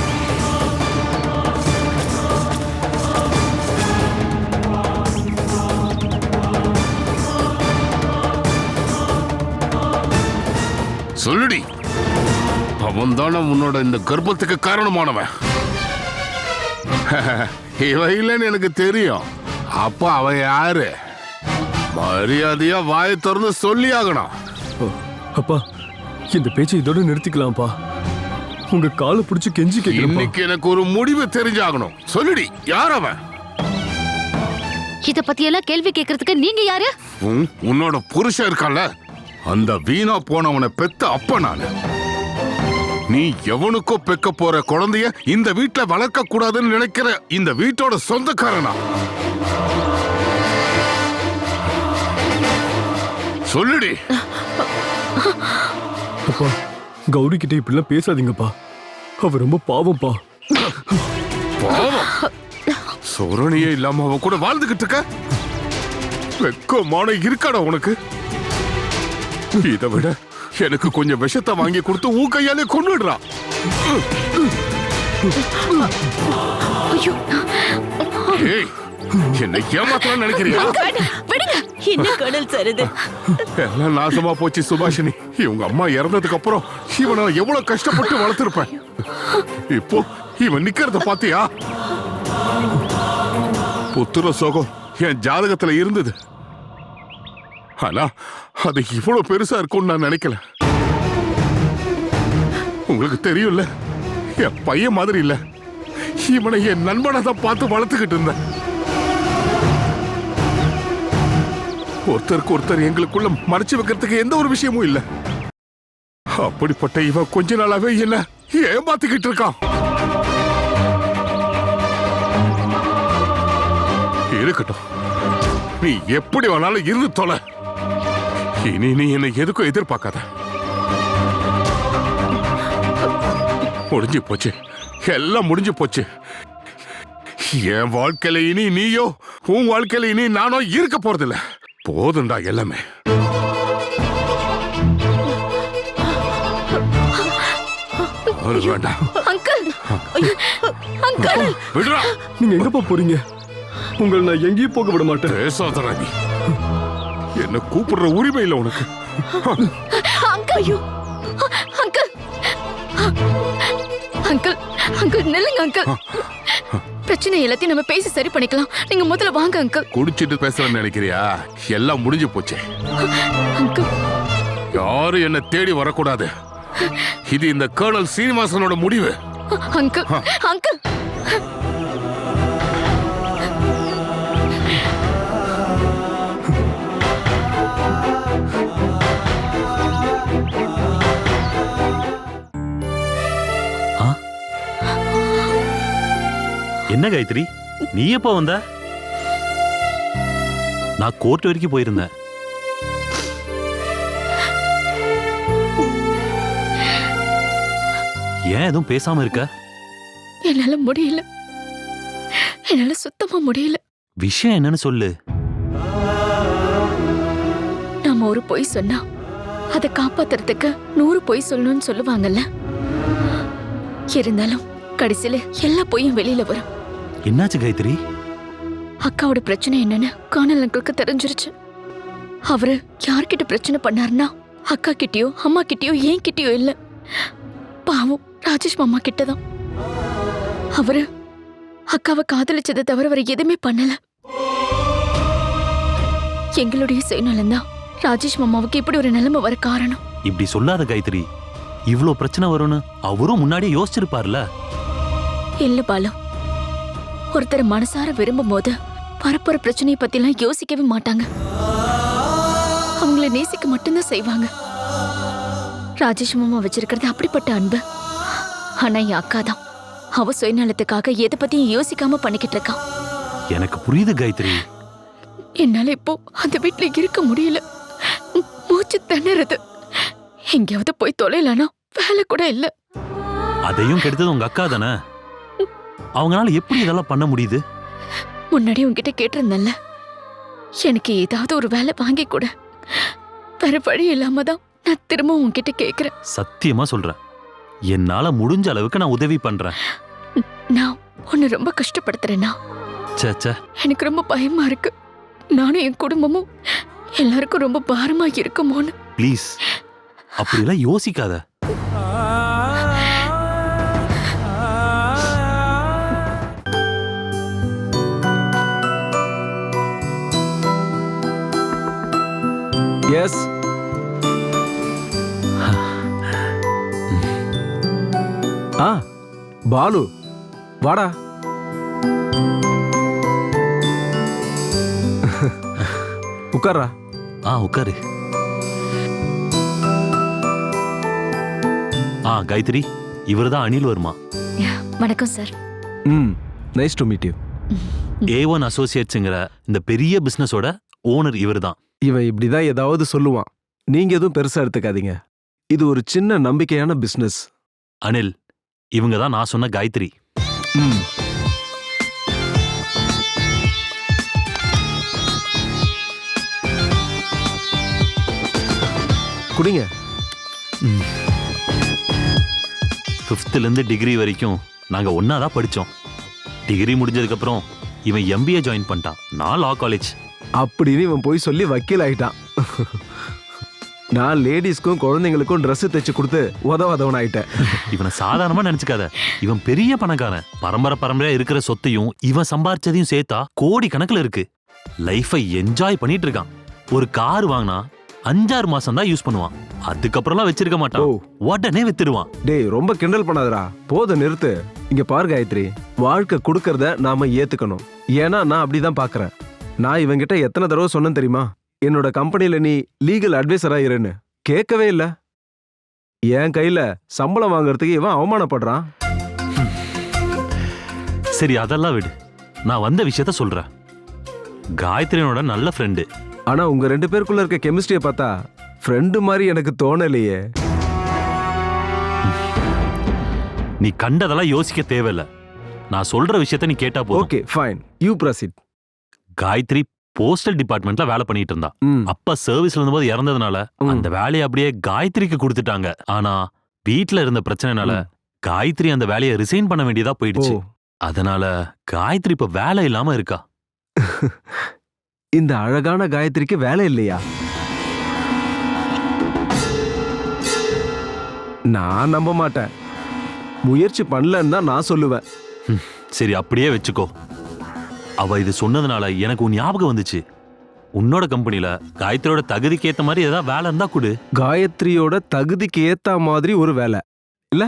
Speaker 2: சொல்லுடி, அவன் தானே உன்னோட இந்த கர்ப்பத்துக்கு காரணமானவன். இவ இல்லைன்னு எனக்கு தெரியும். அப்ப அவ யாரு? மரியாதையா வாயை திறந்து சொல்லி ஆகணும்.
Speaker 3: அப்பா, இந்த பேச்சை இதோட நிறுத்திக்கலாம்ப்பா. உங்க காலை பிடிச்சு கெஞ்சி கேட்கிறேன்.
Speaker 2: இன்னைக்கு எனக்கு ஒரு முடிவு தெரிஞ்சாகணும். சொல்லுடி, யார் அவன்?
Speaker 6: இத பத்தி எல்லாம் கேள்வி கேட்கறதுக்கு நீங்க யாரு?
Speaker 2: உன்னோட புருஷன் இருக்கான்ல, அந்த வீணா போனவனை பெத்த அப்ப நானு. நீ எவனுக்கோ பெக்க போற குழந்தைய இந்த வீட்டுல வளர்க்க கூடாதுன்னு நினைக்கிற இந்த வீட்டோட சொந்தக்காரனா? சொல்லுடி.
Speaker 3: அப்பா, கௌரி கிட்ட இப்படிலாம் பேசாதீங்கப்பா. அவ ரொம்ப பாவம்ப்பா.
Speaker 2: பாவம்? சொரணியே இல்லாம அவ கூட வாழ்ந்துகிட்டு இருக்க வெக்கமான இருக்காடா உனக்கு? இதை விட எனக்கு கொஞ்சம் விஷத்தை வாங்கி கொடுத்து உன் கையாலே கொன்னுடுறா. என்னை ஏமாத்தலாம் நினைக்கிறியா?
Speaker 9: என்ன கடல் சருது.
Speaker 2: எல்லாம் நாசமா போச்சு சுபாஷினி. இவங்க அம்மா இறந்ததுக்கு அப்புறம் இவனை எவ்வளவு கஷ்டப்பட்டு வளர்த்திருப்பேன். இப்போ இவன் நிக்கிறத பாத்தியா? புத்திர சோகம் என் ஜாதகத்துல இருந்தது. ஆனா அது இவ்வளவு பெருசா இருக்கும்னு நான் நினைக்கல. உங்களுக்கு தெரியும்ல, என் பையன் மாதிரி இல்ல, இவனை என் நண்பனை தான் பார்த்து வளர்த்துக்கிட்டு இருந்தேன். ஒருத்தருக்கு ஒருத்தர் எங்களுக்குள்ள மறைச்சு வைக்கிறதுக்கு எந்த ஒரு விஷயமும் இல்ல. அப்படிப்பட்ட இவன் கொஞ்ச நாளாவே என்ன ஏமாத்திக்கிட்டு இருக்கான். இருக்கட்டும், நீ எப்படி வேணாலும் இருந்து தொலை. இனி நீ என்னை எதுக்கும் எதிர்பார்க்காத. முடிஞ்சு போச்சு, எல்லாம் முடிஞ்சு போச்சு. என் வாழ்க்கையில இனி நீயோ, உன் வாழ்க்கையில இனி நானோ இருக்க போறதில்ல. போதுண்டா எல்லாமே. வேண்டாம்.
Speaker 6: அங்கிள், அங்கிள்,
Speaker 2: விடுறா.
Speaker 3: நீங்க எங்கப்பா போறீங்க? உங்களை நான் எங்கேயும் போக விட மாட்டேன்.
Speaker 2: பேசாதடா நீ. என்ன கூப்பிடுற உரிமை இல்லை உனக்கு.
Speaker 5: அங்கிள் ஐயோ அங்கிள் அங்கிள் அங்கிள் நில்லுங்க அங்கிள். பிரச்சனை எல்லாத்தையும் நம்ம பேசி சரி பண்ணிக்கலாம். நீங்க முதல்ல வாங்க அங்கிள்.
Speaker 2: குடிச்சிட்டு பேசுறேன்னு நினைக்கிறியா? எல்லாம் முடிஞ்சு போச்சு.
Speaker 5: அங்கிள்
Speaker 2: யாரும் என்ன தேடி வரக்கூடாது. இது இந்த கர்னல் சீனிவாசனோட முடிவு.
Speaker 5: அங்கிள் அங்கிள்
Speaker 4: என்ன காயத்ரி, நீ எப்போ வந்த? நான் கோர்ட் வரைக்கும் போயிருந்தேன். ஏன் எதுவும் பேசாம இருக்க?
Speaker 5: என்னால முடியல, என்னால சுத்தமா முடியல.
Speaker 4: விஷயம் என்னன்னு சொல்லு.
Speaker 5: நாம ஒரு பொய் சொன்னா அதை காப்பாத்துறதுக்கு 100 பொய் சொல்லணும்னு சொல்லுவாங்கல்ல. இருந்தாலும் கடைசியில எல்லா பொய்யும் வெளியில வரும்.
Speaker 4: என்னாச்சு காயத்ரி?
Speaker 5: அக்காவோட பிரச்சனை என்னன்னு கர்னல் அங்கிளுக்கு தெரிஞ்சிருச்சு. அவரு யார்கிட்ட பிரச்சனை பண்ணாருன்னா அக்கா கிட்டயோ அம்மா கிட்டயோ ஏன் கிட்டயோ இல்ல, பாவம் ராஜேஷ் மாமா கிட்டதான். அவரு அக்காவை காதலிச்சதை தவிர வேற எதுவுமே பண்ணல. எங்களுடைய சுயநலம் தான் ராஜேஷ் மாமாவுக்கு இப்படி ஒரு நிலைமை வர காரணம்.
Speaker 4: இப்படி சொல்லாத காயத்ரி. இவ்ளோ பிரச்சனை வரும்னு அவரும் முன்னாடியே யோசிச்சிருப்பார்ல.
Speaker 5: இல்ல பாலு, ஒருத்தர் மனசார விரும்பும் போது பரப்புற பிரச்சனையை பத்திலாம் யோசிக்கவே மாட்டாங்க. அவங்கள நேசிக்க மட்டும்தான் செய்வாங்க. ராஜேஷ் மாமா வச்சிருக்கிறது அப்படிப்பட்ட அன்பு. ஆனா என் அக்கா தான் அவ சுயநலத்துக்காக எதை பத்தியும் யோசிக்காம பண்ணிக்கிட்டு இருக்கான்.
Speaker 4: எனக்கு புரியுது காயத்ரி.
Speaker 5: என்னால இப்போ அந்த வீட்டுல இருக்க முடியல. மூச்சு திணறது. எங்கேயாவது போய் தொலைலானா வேலை கூட இல்ல.
Speaker 4: அதையும் கெடுத்தது உங்க அக்கா தானே. அவங்களால எப்படி இதெல்லாம் பண்ண முடியுது?
Speaker 5: முன்னாடி உன்கிட்ட கேட்டிருந்தேன்ல, எனக்கு ஏதாவது ஒரு வேலை வாங்கி கூட. வேற வழி இல்லாம தான் நான் திரும்ப உன்கிட்ட கேக்குறேன்.
Speaker 4: சத்தியமா சொல்றேன், என்னால முடிஞ்ச அளவுக்கு நான் உதவி பண்றேன்.
Speaker 5: நான் உன்னை ரொம்ப கஷ்டப்படுத்துறேன்னா
Speaker 4: சே,
Speaker 5: எனக்கு ரொம்ப பயமா இருக்கு. நானும் என் குடும்பமும் எல்லாருக்கும் ரொம்ப பாரமா இருக்குமோன்னு.
Speaker 4: ப்ளீஸ் அப்படிலாம் யோசிக்காத.
Speaker 3: எஸ். பாலு வாடா. உட்கார்றா.
Speaker 4: உட்காரு. காயத்ரி, இவர்தான் அனில் வர்மா.
Speaker 5: வணக்கம் sir.
Speaker 3: Nice to meet you.
Speaker 4: A1 அசோசியேட்ஸ்ங்கிற இந்த பெரிய பிசினஸோட ஓனர் இவர்தான்.
Speaker 3: இவன் இப்படிதான் ஏதாவது சொல்லுவான். நீங்க எதுவும் பெருசா எடுத்துக்காதீங்க. இது ஒரு சின்ன நம்பிக்கையான பிசினஸ்.
Speaker 4: அனில், இவங்க தான் நான் சொன்ன காயத்ரி.
Speaker 3: குடிங்க.
Speaker 4: 5th இருந்து டிகிரி வரைக்கும் நாங்க ஒன்னாதான் படிச்சோம். டிகிரி முடிஞ்சதுக்கு அப்புறம் இவன் MBA ஜாயின் பண்ணிட்டான். நான் லா காலேஜ்.
Speaker 3: அப்படின்னு இவன் போய் சொல்லி வக்கீல் ஆயிட்டான். நான் லேடிஸ்க்கும் குழந்தைங்களுக்கும் Dress தைச்சு கொடுத்து உதவதவன் ஆயிட்டேன்.
Speaker 4: இவனை சாதாரணமா நினைச்சுக்காத. இவன் பெரிய பணக்காரன். பரம்பரையா இருக்கிற சொத்தையும் இவன் சம்பாரிச்சதையும் சேர்த்தா கோடி கணக்குல இருக்கு. லைஃபை என்ஜாய் பண்ணிட்டு இருக்கான். ஒரு கார் வாங்கினா 5-6 மாசம் தான் யூஸ் பண்ணுவான். அதுக்கப்புறம்லாம் வச்சிருக்க மாட்டான். உடனே வித்துடுவான்.
Speaker 3: டேய், ரொம்ப கிண்டல் பண்ணாதடா. போத நிறுத்து. இங்க பாரு காயத்ரி, வாழ்க்கை கொடுக்கறத நாம ஏத்துக்கணும். ஏன்னா நான் அப்படிதான் பாக்குறேன். நான் இவங்கிட்ட எத்தனை தடவை சொன்னேன் தெரியுமா, என்னோட கம்பெனில நீ லீகல் அட்வைசரா இருன்னு. கேட்கவே இல்ல. என் கையில சம்பளம் வாங்குறதுக்கு இவன் அவமானப்படுறான்.
Speaker 4: சரி, அதெல்லாம் விடு. நான் வந்த விஷயத்த சொல்றேன். காயத்ரியோட நல்ல ஃப்ரெண்டு.
Speaker 3: ஆனா உங்க 2 பேருக்குள்ள இருக்க கெமிஸ்ட்ரியை பார்த்தா ஃப்ரெண்டு மாதிரி எனக்கு தோணலையே.
Speaker 4: நீ கண்டதெல்லாம் யோசிக்க தேவையில்ல. நான் சொல்ற விஷயத்த நீ கேட்டா போதும்.
Speaker 3: Okay fine, you proceed.
Speaker 4: Gayathri postal டிபார்ட்மெண்ட்ல வேலை பண்ணிட்டு இருந்தா. அப்பா சர்வீஸ்ல இருந்தபோது இறந்ததுனால அந்த வேலையை அப்படியே காயத்ரிக்கு கொடுத்துட்டாங்க. ஆனா வீட்டுல இருந்த பிரச்சனைனால காயத்ரி அந்த வேலையை ரிசைன் பண்ண வேண்டியதா போயிடுச்சு. அதனால காயத்ரி இப்ப வேலை இல்லாம இருக்கா.
Speaker 3: இந்த அழகான காயத்ரிக்கு வேலை இல்லையா? நான் நம்ப மாட்டேன். முயற்சி பண்ணலன்னு தான் நான் சொல்லுவேன்.
Speaker 4: சரி, அப்படியே வச்சுக்கோ. அவ இது சொன்னதுனால எனக்கு உன் ஞாபகம் வந்துச்சு. உன்னோட கம்பெனில காயத்ரியோட தகுதிக்கு ஏத்த மாதிரி ஏதாவது வேலை இருந்தா கொடு.
Speaker 3: காயத்ரியோட தகுதிக்கு ஏத்த மாதிரி ஒரு வேலை இல்ல?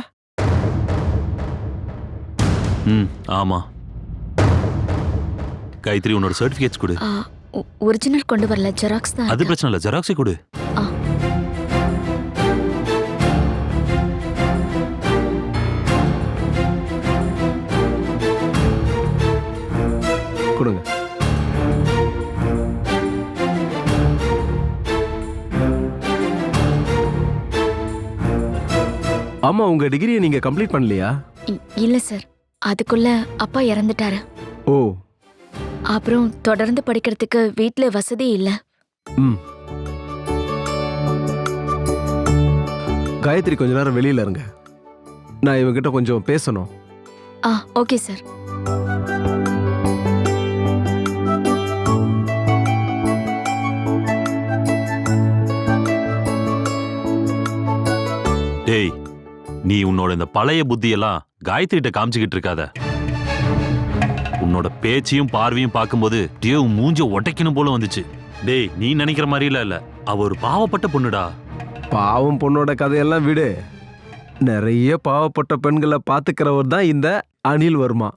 Speaker 4: ஆமா. காயத்ரி, உன்னோட சர்டிபிகேட்ஸ் கொடு.
Speaker 5: ஒரிஜினல் கொண்டு வரல, ஜெராக்ஸ் தான்.
Speaker 4: அது பிரச்சனை இல்ல, ஜெராக்ஸே கொடு.
Speaker 3: கொடுங்க. ஆமா, உங்க டிகிரியை நீங்க கம்ப்ளீட் பண்ணலையா?
Speaker 5: இல்ல சார், அதுக்குள்ள அப்பா இறந்துட்டாரு.
Speaker 3: ஓ.
Speaker 5: அப்புறம் தொடர்ந்து படிக்கிறதுக்கு வீட்ல வசதி இல்ல.
Speaker 3: காயத்ரி, கொஞ்ச நேரம் வெளியில இருங்க. நான் இவங்கிட்ட கொஞ்சம் பேசணும்.
Speaker 5: Okay sir.
Speaker 4: டேய், நீ உன்னோட இந்த பழைய புத்தியெல்லாம் காயத்ரிகிட்ட காமிச்சுக்கிட்டு இருக்காத. உன்னோட பேச்சையும் பார்வையும் பார்க்கும்போது உன் மூஞ்ச உடைக்கணும் போல வந்துச்சு. டேய், நீ நினைக்கிற மாதிரிலாம் இல்ல, அவ ஒரு பாவப்பட்ட பொண்ணுடா.
Speaker 3: பாவம் பொண்ணோட கதையெல்லாம் விடு. நிறைய பாவப்பட்ட பெண்களை பாத்துக்கிறவர் தான் இந்த அனில் வர்மா.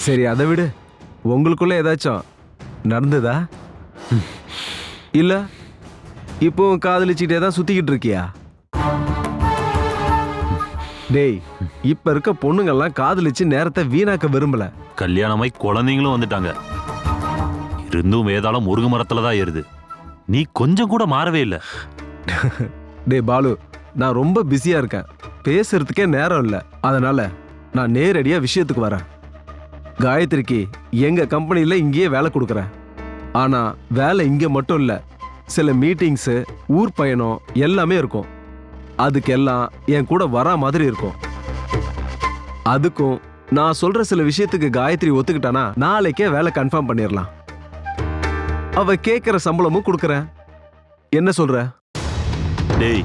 Speaker 3: சரி, அதை விடு. உங்களுக்குள்ள ஏதாச்சும் நடந்ததா? இல்ல இப்போ காதலிச்சுட்டே தான் சுத்திக்கிட்டு இருக்கியா? டேய், இப்ப இருக்க பொண்ணுங்கெல்லாம் காதலிச்சு நேரத்தை வீணாக்க விரும்பல.
Speaker 4: கல்யாணமாய் குழந்தைங்களும் வந்துட்டாங்க. இருந்தும் வேதாளம் முருங்கை மரத்துல தான் ஏறுது. நீ கொஞ்சம் கூட மாறவே இல்லை.
Speaker 3: டே பாலு, நான் ரொம்ப பிஸியா இருக்கேன், பேசுறதுக்கே நேரம் இல்லை. அதனால நான் நேரடியா விஷயத்துக்கு வரேன். காயத்ரிக்கு எங்க கம்பெனில இங்கேயே வேலை கொடுக்குறேன். ஆனா வேலை இங்க மட்டும் இல்ல, சில மீட்டிங்ஸ், ஊர் பயணம் எல்லாமே இருக்கும். அதுக்கெல்லாம் என் கூட வரா மாதிரி இருக்கும். அதுக்கும் நான் சொல்ற சில விஷயத்துக்கு காயத்ரி ஒத்துக்கிட்டானா நாளைக்கே வேலை கன்ஃபார்ம் பண்ணிடலாம். அவ கேட்கிற சம்பளமும் கொடுக்கறேன். என்ன சொல்ற?
Speaker 4: டேய்,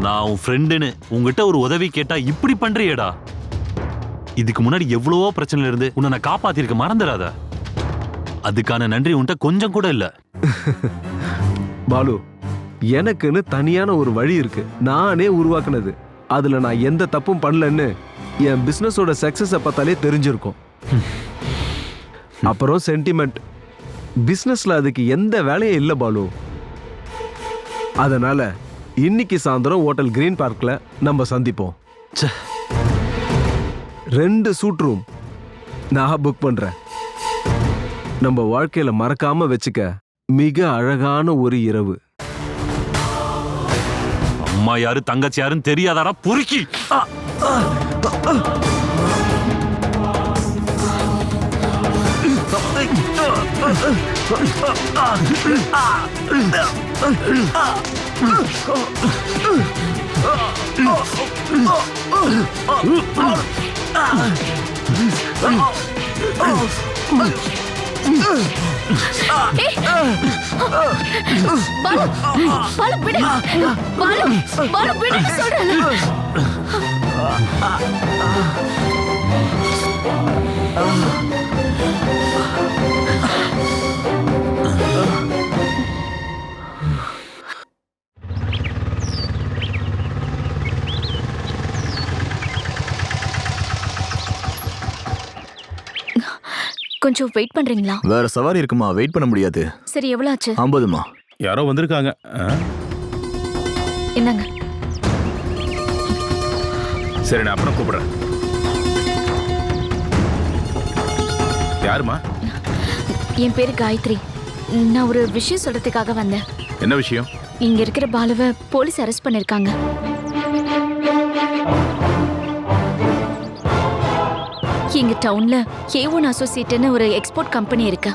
Speaker 4: நான் உன் ஃப்ரெண்டுன்னு உங்ககிட்ட ஒரு உதவி கேட்டா இப்படி பண்றியேடா. இதுக்கு முன்னாடி எவ்வளவோ பிரச்சனைல இருந்து உன்னை நான் காப்பாத்திருக்க, மறந்துடாத. அதுக்கான நன்றி உன்கிட்ட கொஞ்சம் கூட இல்ல.
Speaker 3: பாலு, எனக்குன்னு தனியான ஒரு வழி இருக்கு, நானே உருவாக்குனது. அதுல நான் எந்த தப்பும் பண்ணலன்னு என் பிசினஸோட சக்சஸ பார்த்தாலே தெரிஞ்சிருக்கும். அப்புறம் சென்டிமெண்ட், பிசினஸ்ல அதுக்கு எந்த வேலையும் இல்ல பாலு. அதனால இன்னைக்கு சாயந்தரம் ஹோட்டல் கிரீன் பார்க்ல நம்ம சந்திப்போம். 2 சூட் ரூம் நான் புக் பண்றேன். நம்ம வாழ்க்கையில மறக்காம வச்சுக்க மிக அழகான ஒரு இரவு.
Speaker 4: அம்மா யாரு தங்கச்சி யாருன்னு தெரியாதாடா பொறுக்கி.
Speaker 5: பாலு, பாலு விடு. பாலு, பாலு விடு சொல்றேன். கொஞ்சம் வெயிட் பண்றீங்களா?
Speaker 10: வேற சவாரி இருக்குமா, வெயிட் பண்ண முடியாது.
Speaker 5: சரி, எவ்வளவு ஆச்சு?
Speaker 10: 50மா.
Speaker 7: யாரோ வந்திருக்காங்க.
Speaker 5: என்னங்க?
Speaker 7: சரி, நான் அப்புறம் கூப்பிடுறேன். யாருமா?
Speaker 5: என் பேரு காயத்ரி. நான் ஒரு விஷயம் சொல்றதுக்காக வந்தேன்.
Speaker 7: என்ன விஷயம்?
Speaker 5: இங்க இருக்கிற பாலுவை போலீஸ் அரெஸ்ட் பண்ணிருக்காங்க. எங்க டவுன்ல K1 அசோசியேட்னு ஒரு எக்ஸ்போர்ட் கம்பெனி இருக்கு.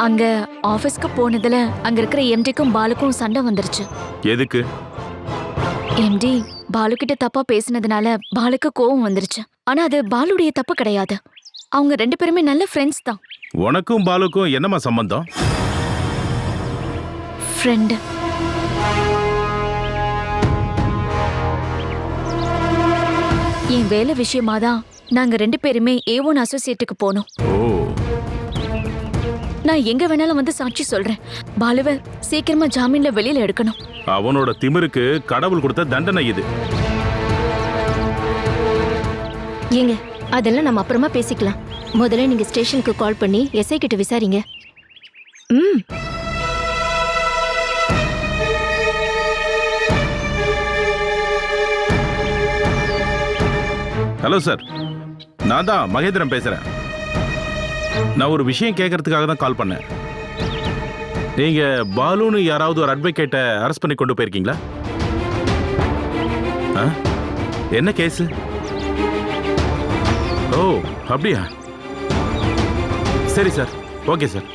Speaker 5: அங்க ஆபீஸ்க்கு போனதுல அங்க இருக்கிற எம்டிக்கும் பாலுக்கும் சண்டை வந்துருச்சு.
Speaker 7: எதுக்கு?
Speaker 5: எம்டி பாலு கிட்ட தப்பா பேசினதுனால பாலுக்கு கோவம் வந்துருச்சு. ஆனா அது பாலுடைய தப்பு கிடையாது. அவங்க 2 பேருமே நல்ல ஃப்ரெண்ட்ஸ் தான்.
Speaker 7: உனக்கும் பாலுக்கும் என்னம்மா சம்பந்தம்?
Speaker 5: ஃப்ரெண்ட். என் வேலை விஷயமா தான் நாங்க 2 பேருமே A1 அசோசியேட்டுக்கு போனோம்.
Speaker 7: ஓ,
Speaker 5: நான் எங்க வேணாலும் வந்து சாட்சி சொல்றேன். பாலுவை சீக்கிரமா ஜாமீன்ல வெளியில எடுக்கணும்.
Speaker 7: அவனோட திமிருக்கு கடவுள் கொடுத்த தண்டனை இது.
Speaker 6: ஏங்க அதெல்லாம் நம்ம அப்புறமா பேசிக்கலாம். முதல்ல நீங்க ஸ்டேஷனுக்கு கால் பண்ணி எஸ்ஐ கிட்ட விசாரிங்க. ம்.
Speaker 7: ஹலோ சார், நான் தான் மகேந்திரன் பேசுறேன். நான் ஒரு விஷயம் கேட்கறதுக்காக தான் கால் பண்ணேன். நீங்க பாலுன்னு யாராவது ஒரு அட்வொகேட்டை அரெஸ்ட் பண்ணி கொண்டு போயிருக்கீங்களா? ஆ? என்ன கேஸ்? ஓ, அப்படியா? சரி சார், ஓகே சார்.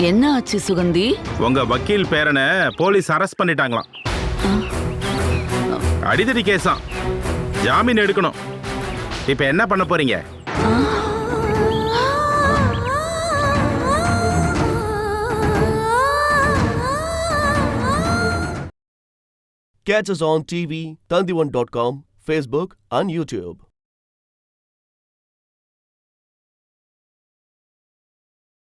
Speaker 11: என்ன ஆச்சு சுகந்தி?
Speaker 7: உங்க வக்கீல் பேரனை போலீஸ் அரெஸ்ட் பண்ணிட்டாங்களாம். அடிதடி கேஸா, ஜாமீன் எடுக்கணும். இப்ப என்ன பண்ண போறீங்க?
Speaker 1: Catch us on TV, Tandivan.com, Facebook and YouTube.